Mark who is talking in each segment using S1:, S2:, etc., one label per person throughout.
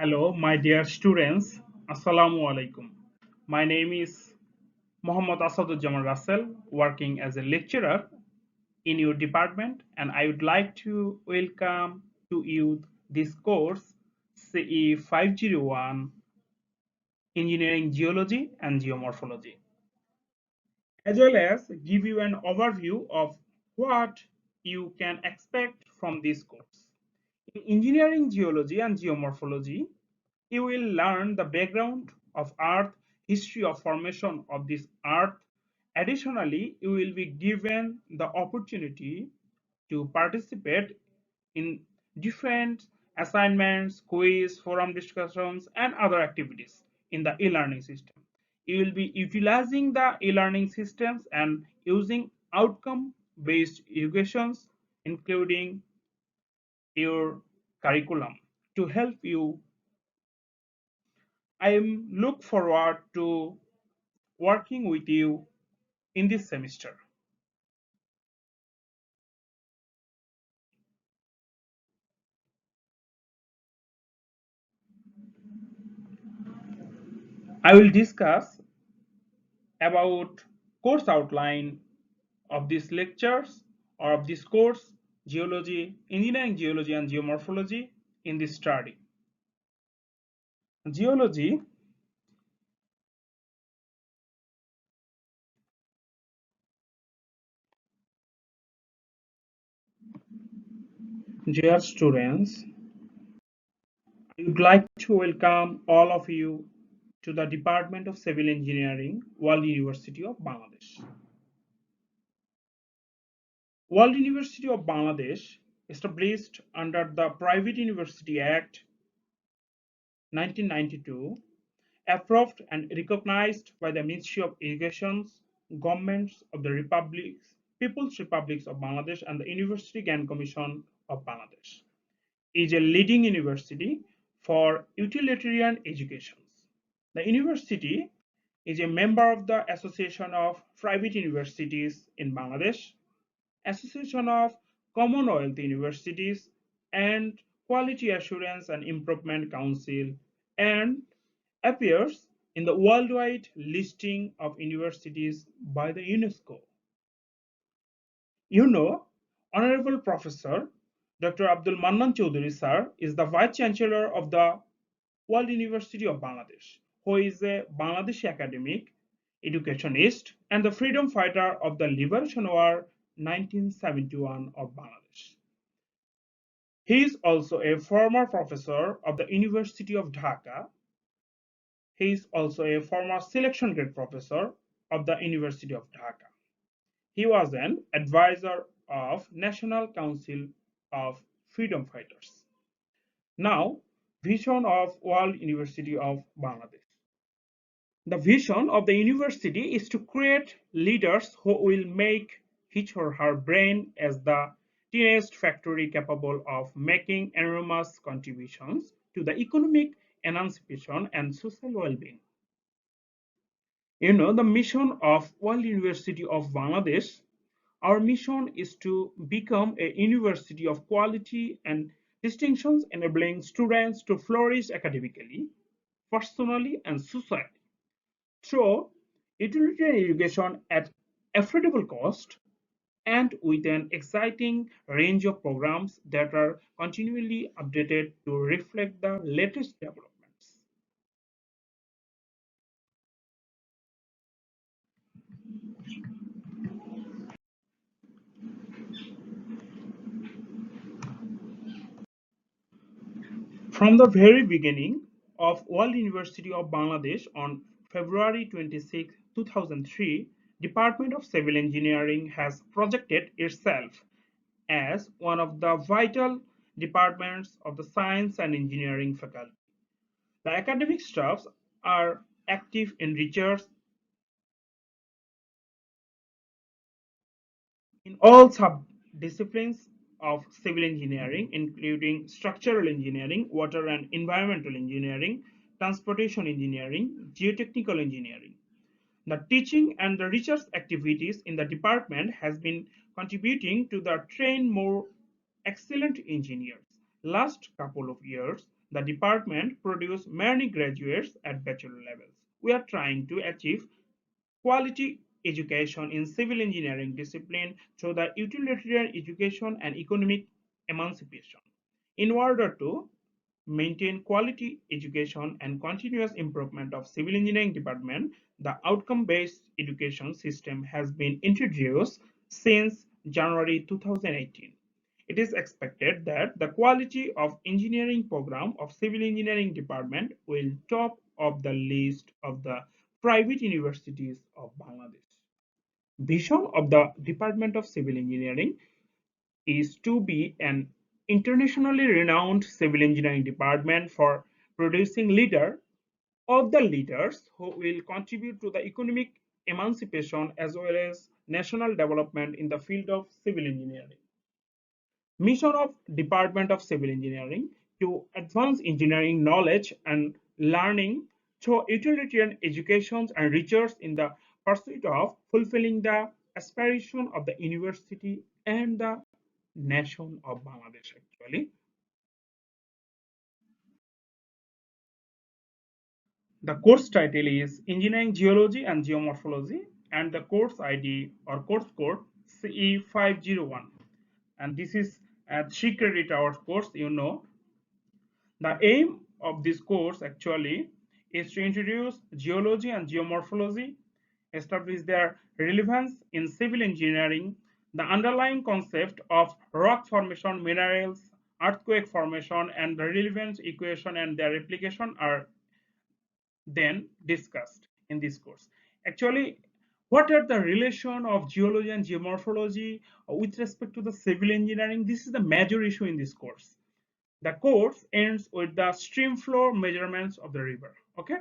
S1: Hello, my dear students. Assalamu alaikum. My name is Md.Asaduzzaman Russell, working as a lecturer in your department, and I would like to welcome to you this course CE 501 Engineering Geology and Geomorphology, as well as give you an overview of what you can expect from this course. In engineering geology and geomorphology, you will learn the background of Earth, history of formation of this Earth. Additionally, you will be given the opportunity to participate in different assignments, quiz, forum discussions, and other activities in the e-learning system. You will be utilizing the e-learning systems and using outcome-based educations, including your curriculum, to help you. I am look forward to working with you in this semester. I will discuss about course outline of these lectures or of this course, geology, engineering geology and geomorphology in this study. Geology, dear students, I would like to welcome all of you to the Department of Civil Engineering, World University of Bangladesh. World University of Bangladesh, established under the Private University Act 1992, approved and recognized by the Ministry of Education, governments of the Republics, People's Republics of Bangladesh and the University Grant Commission of Bangladesh, is a leading university for utilitarian education. The university is a member of the Association of Private Universities in Bangladesh, Association of Commonwealth Universities, and Quality Assurance and Improvement Council, and appears in the worldwide listing of universities by the UNESCO. You know, Honorable Professor Dr. Abdul Mannan Chaudhuri sir is the Vice Chancellor of the World University of Bangladesh, who is a Bangladeshi academic, educationist, and the freedom fighter of the Liberation War 1971 of Bangladesh. He is also a former professor of the University of Dhaka. He is also a former selection grade professor of the University of Dhaka. He was an advisor of National Council of Freedom Fighters. Now, vision of World University of Bangladesh. The vision of the university is to create leaders who will make his or her brain as the tiniest factory capable of making enormous contributions to the economic emancipation and social well-being. You know, the mission of World University of Bangladesh, our mission is to become a university of quality and distinctions, enabling students to flourish academically, personally, and socially through utilitarian education at affordable cost and with an exciting range of programs that are continually updated to reflect the latest developments. From the very beginning of World University of Bangladesh on February 26, 2003, Department of Civil Engineering has projected itself as one of the vital departments of the science and engineering faculty. The academic staffs are active in research in all sub-disciplines of civil engineering, including structural engineering, water and environmental engineering, transportation engineering, geotechnical engineering. The teaching and the research activities in the department has been contributing to the train more excellent engineers. Last couple of years, the department produces many graduates at bachelor levels. We are trying to achieve quality education in civil engineering discipline through the utilitarian education and economic emancipation. In order to maintain quality education and continuous improvement of civil engineering department, the outcome-based education system has been introduced since January 2018. It is expected that the quality of engineering program of civil engineering department will top of the list of the private universities of Bangladesh. Vision of the Department of Civil Engineering is to be an internationally renowned civil engineering department for producing leader of the leaders who will contribute to the economic emancipation as well as national development in the field of civil engineering. Mission of Department of Civil Engineering to advance engineering knowledge and learning through utilitarian education and research in the pursuit of fulfilling the aspiration of the university and the nation of Bangladesh actually. The course title is Engineering Geology and Geomorphology and the course ID or course code CE501, and this is a 3 credit hours course. The aim of this course actually is to introduce geology and geomorphology, establish their relevance in civil engineering, the underlying concept of rock formation, minerals, earthquake formation, and the relevant equation and their application are then discussed in this course. Actually, what are the relation of geology and geomorphology with respect to the civil engineering? This is the major issue in this course. The course ends with the stream flow measurements of the river. Okay.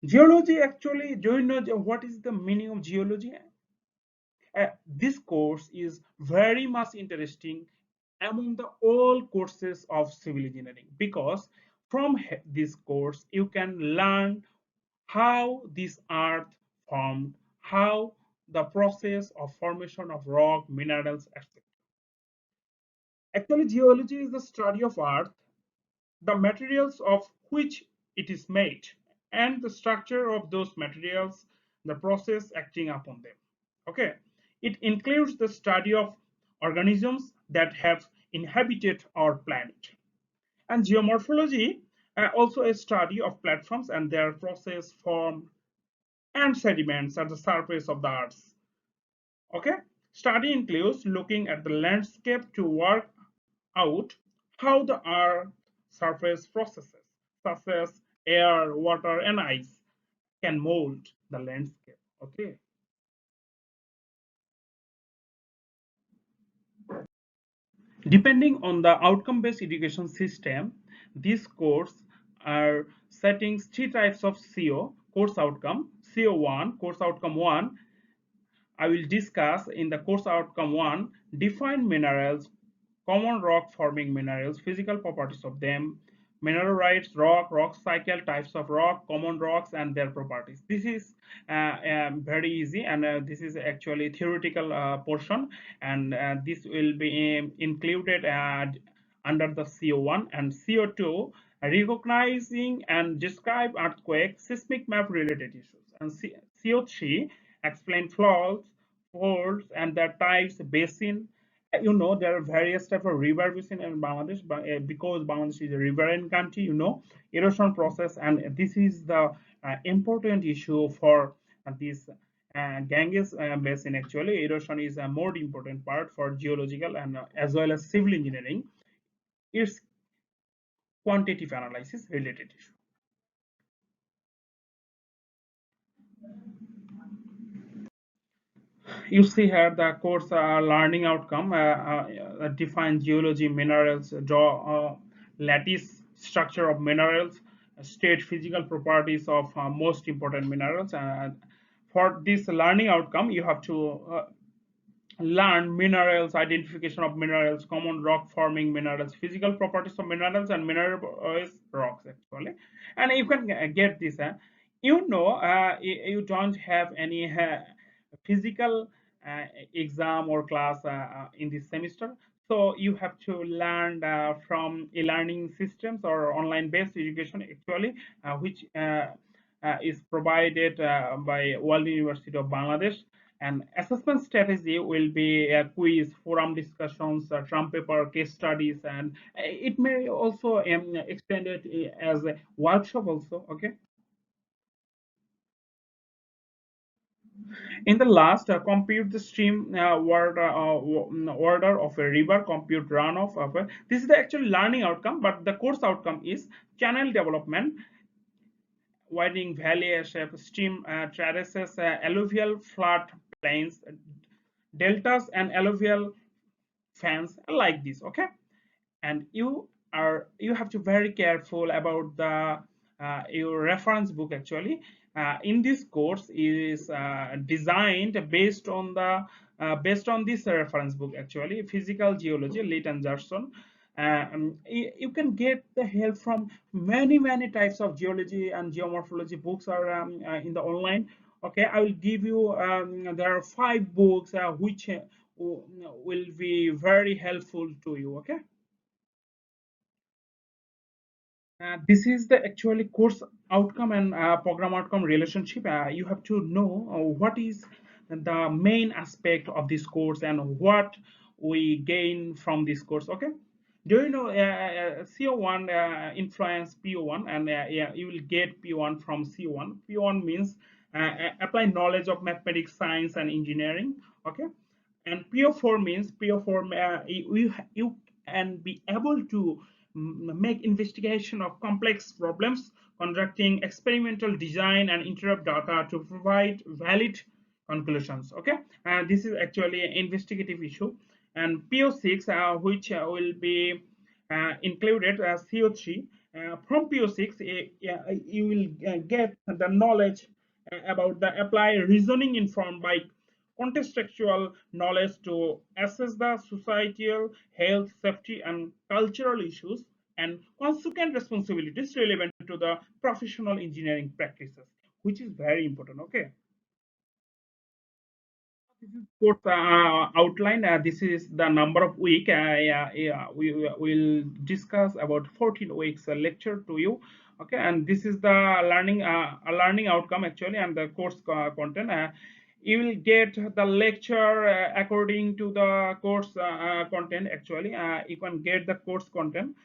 S1: Geology actually, do you know what is the meaning of geology? This course is very much interesting among the all courses of civil engineering because from this course you can learn how this earth formed, how the process of formation of rock, minerals, etc. Actually, geology is the study of earth, the materials of which it is made, and the structure of those materials, the process acting upon them. Okay, it includes the study of organisms that have inhabited our planet. And geomorphology, also a study of platforms and their process, form, and sediments at the surface of the earth. Okay, study includes looking at the landscape to work out how the earth surface processes such as air, water, and ice can mold the landscape. Okay, depending on the outcome-based education system, this course are setting 3 types of CO course outcome. CO1 course outcome 1, I will discuss in the course outcome 1, define minerals, common rock forming minerals, physical properties of them, mineraloids, rock cycle, types of rock, common rocks, and their properties. This is very easy, and this is actually theoretical portion, and this will be included under the CO1 and CO2, recognizing and describe earthquake, seismic map related issues, and CO3 explain flaws, faults, and their types, basin. There are various type of river basin in Bangladesh, but because Bangladesh is a riverine country, erosion process, and this is the important issue for this Ganges basin. Actually, erosion is a more important part for geological and as well as civil engineering. It's quantitative analysis related issue. You see here the course learning outcome, define geology, minerals, draw lattice structure of minerals, state physical properties of most important minerals. For this learning outcome, you have to learn minerals, identification of minerals, common rock forming minerals, physical properties of minerals, and mineralized rocks actually. And you can get this. You don't have any physical exam or class in this semester. So you have to learn from e-learning systems or online-based education actually, which is provided by World University of Bangladesh. And assessment strategy will be a quiz, forum discussions, term paper, case studies, and it may also extend it as a workshop also. Okay. In the last, compute the stream order of a river, compute runoff of a. This is the actual learning outcome, but the course outcome is channel development, widening valley shape, stream terraces, alluvial flood plains, deltas, and alluvial fans like this. Okay, and you have to very careful about the your reference book actually. In this course is designed based on this reference book actually, physical geology Lit and Jerson. You can get the help from many types of geology and geomorphology books are in the online. Okay, I will give you there are 5 books which will be very helpful to you. Okay. This is the actually course outcome and program outcome relationship. You have to know what is the main aspect of this course and what we gain from this course. Okay. Do you know CO1 influence PO1, and yeah, you will get P1 from CO1. P1 means apply knowledge of mathematics, science, and engineering. Okay, and PO4 means PO4 you can be able to make investigation of complex problems, conducting experimental design and interrupt data to provide valid conclusions. Okay, and this is actually an investigative issue. And PO6, which will be included as CO3. From PO6, you will get the knowledge about the applied reasoning informed by contextual knowledge to assess the societal, health, safety, and cultural issues and consequent responsibilities relevant to the professional engineering practices, which is very important. Okay. This is course outline. This is the number of week. Yeah, we will discuss about 14 weeks lecture to you. Okay, and this is the learning outcome actually, and the course content. You will get the lecture according to the course content actually. You can get the course content.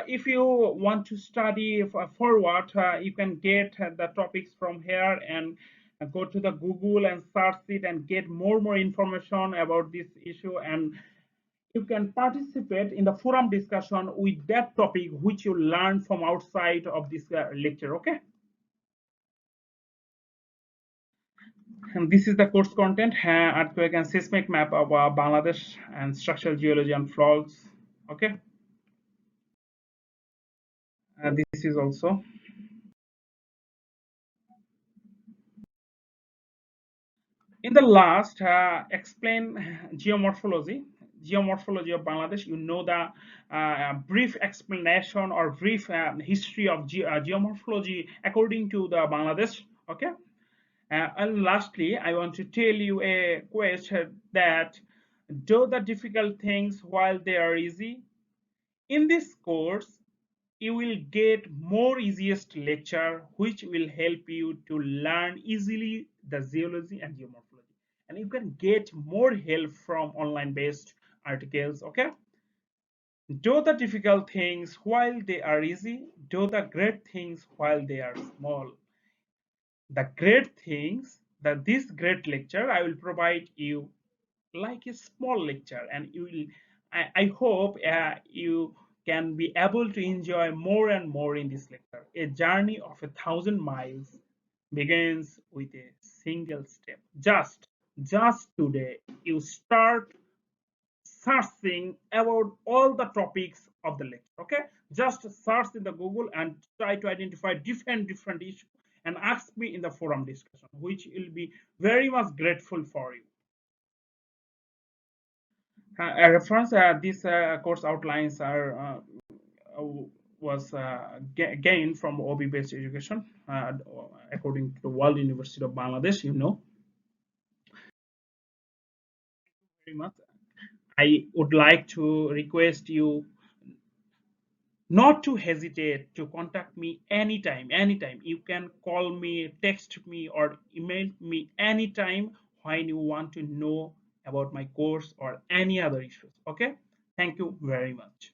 S1: If you want to study forward, you can get the topics from here and go to the Google and search it and get more information about this issue, and you can participate in the forum discussion with that topic which you learn from outside of this lecture. Okay, and this is the course content: earthquake and seismic map of Bangladesh and structural geology and faults. Okay, this is also in the last explain geomorphology of Bangladesh. You know the brief explanation or brief history of geomorphology according to the Bangladesh. Okay, and lastly I want to tell you a question that do the difficult things while they are easy. In this course you will get more easiest lecture which will help you to learn easily the geology and geomorphology, and you can get more help from online based articles. Okay, do the difficult things while they are easy, do the great things while they are small. The great things that this great lecture I will provide you like a small lecture, and you will I hope you can be able to enjoy more and more in this lecture. A journey of 1,000 miles begins with a single step. Just today you start searching about all the topics of the lecture. Okay, just search in the Google and try to identify different issues and ask me in the forum discussion, which will be very much grateful for you. A reference this course outlines are was gained from OB based education according to the World University of Bangladesh. You know very much. I would like to request you not to hesitate to contact me anytime. You can call me, text me, or email me anytime when you want to know about my course or any other issues. Okay, thank you very much.